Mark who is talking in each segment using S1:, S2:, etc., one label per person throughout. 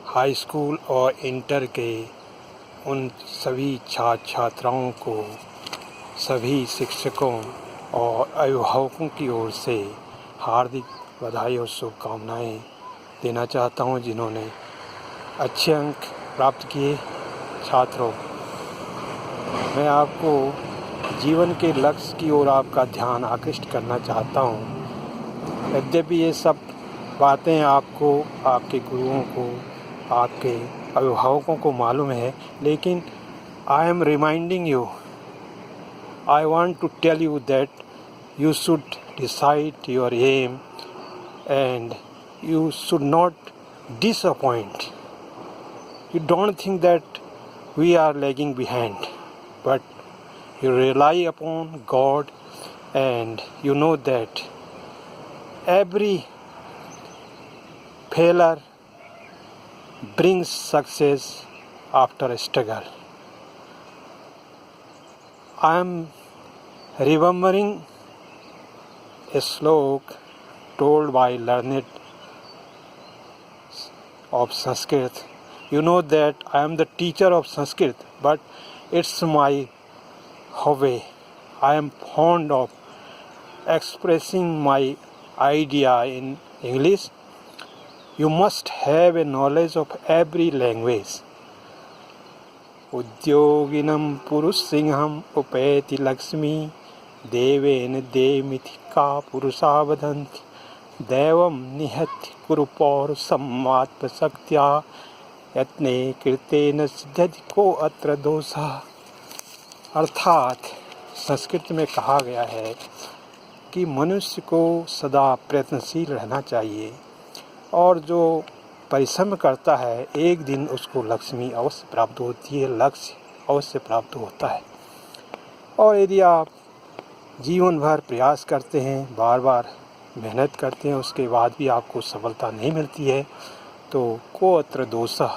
S1: High school और inter के उन सभी छात्र छात्राओं को सभी शिक्षकों और अभिभावकों की ओर से हार्दिक बधाई और शुभकामनाएं देना चाहता हूं, जिन्होंने अच्छे अंक प्राप्त किए। छात्रों, मैं आपको जीवन के लक्ष्य की ओर आपका ध्यान आकृष्ट करना चाहता हूं। यद्यपि ये सब बातें आपको, आपके गुरुओं को, आपके अभिभावकों को मालूम है, लेकिन I am reminding you, I want to tell you that you should decide your aim and you should not disappoint. You don't think that we are lagging behind, but you rely upon God and you know that every failure brings success after a struggle. I am remembering a slok told by learned of Sanskrit. You know that I am the teacher of Sanskrit, but it's my hobby. I am fond of expressing my idea in English. You must have a knowledge of every language. उद्योगिनं पुरुषसिंहम् उपैति लक्ष्मी देवेन देमिथिका पुरुषा वदन्ति दैवं निहत्य कुरु पौरुषम् आत्मशक्त्या यत्ने कृतेन सिद्ध्यति को अत्र दोषः। अर्थात संस्कृत में कहा गया है कि मनुष्य को सदा प्रयत्नशील रहना चाहिए और जो परिश्रम करता है एक दिन उसको लक्ष्मी अवश्य प्राप्त होती है, लक्ष्य अवश्य प्राप्त होता है। और यदि आप जीवन भर प्रयास करते हैं, बार बार मेहनत करते हैं, उसके बाद भी आपको सफलता नहीं मिलती है, तो को अत्र दोषः,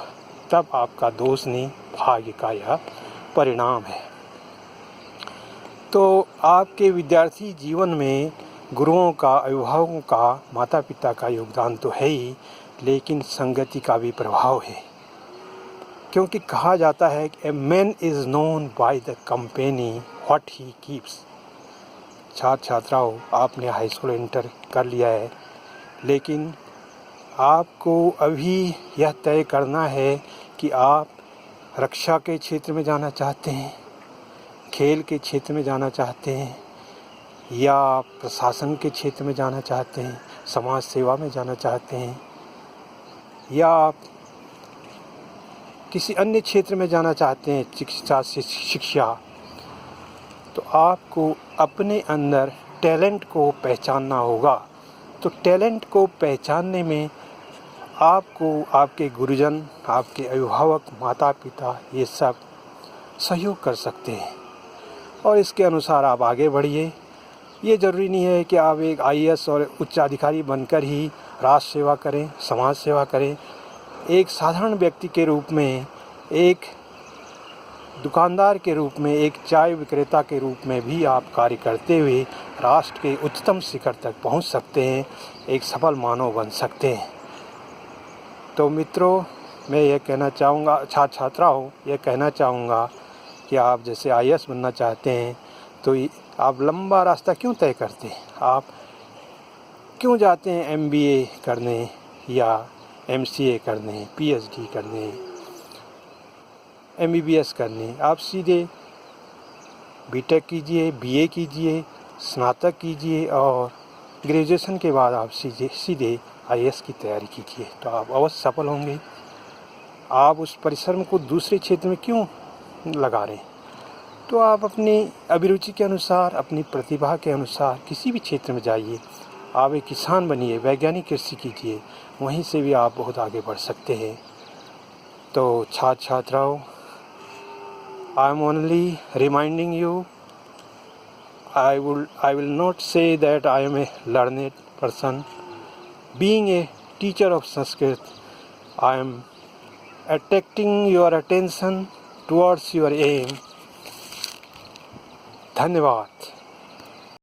S1: तब आपका दोष नहीं, भाग्य का यह परिणाम है। तो आपके विद्यार्थी जीवन में गुरुओं का, अभिभावकों का, माता पिता का योगदान तो है ही, लेकिन संगति का भी प्रभाव है, क्योंकि कहा जाता है कि a man is known by the company what he keeps. छात्र छात्राओं, आपने हाई स्कूल इंटर कर लिया है, लेकिन आपको अभी यह तय करना है कि आप रक्षा के क्षेत्र में जाना चाहते हैं, खेल के क्षेत्र में जाना चाहते हैं, या प्रशासन के क्षेत्र में जाना चाहते हैं, समाज सेवा में जाना चाहते हैं, या आप किसी अन्य क्षेत्र में जाना चाहते हैं, शिक्षा। तो आपको अपने अंदर टैलेंट को पहचानना होगा। तो टैलेंट को पहचानने में आपको आपके गुरुजन, आपके अभिभावक, माता पिता, ये सब सहयोग कर सकते हैं और इसके अनुसार आप आगे बढ़िए। ये ज़रूरी नहीं है कि आप एक IAS और उच्च अधिकारी बनकर ही राष्ट्र सेवा करें, समाज सेवा करें। एक साधारण व्यक्ति के रूप में, एक दुकानदार के रूप में, एक चाय विक्रेता के रूप में भी आप कार्य करते हुए राष्ट्र के उच्चतम शिखर तक पहुंच सकते हैं, एक सफल मानव बन सकते हैं। तो मित्रों, मैं ये कहना चाहूँगा, छात्र छात्राओं, ये कहना चाहूँगा कि आप जैसे IAS बनना चाहते हैं तो आप लंबा रास्ता क्यों तय करते हैं? आप क्यों जाते हैं MBA करने या MCA करने, PhD करने, MBBS करने? आप सीधे BTech कीजिए, BA कीजिए, स्नातक कीजिए और ग्रेजुएशन के बाद आप सीधे IAS की तैयारी कीजिए, तो आप अवश्य सफल होंगे। आप उस परिश्रम को दूसरे क्षेत्र में क्यों लगा रहे हैं? तो आप अपनी अभिरुचि के अनुसार, अपनी प्रतिभा के अनुसार किसी भी क्षेत्र में जाइए। आप एक किसान बनिए, वैज्ञानिक कृषि कीजिए, वहीं से भी आप बहुत आगे बढ़ सकते हैं। तो छात्र छात्राओं, I am only reminding you, I will not say that I am a learned person. Being a teacher of Sanskrit, I am attracting your attention towards your aim. धन्यवाद।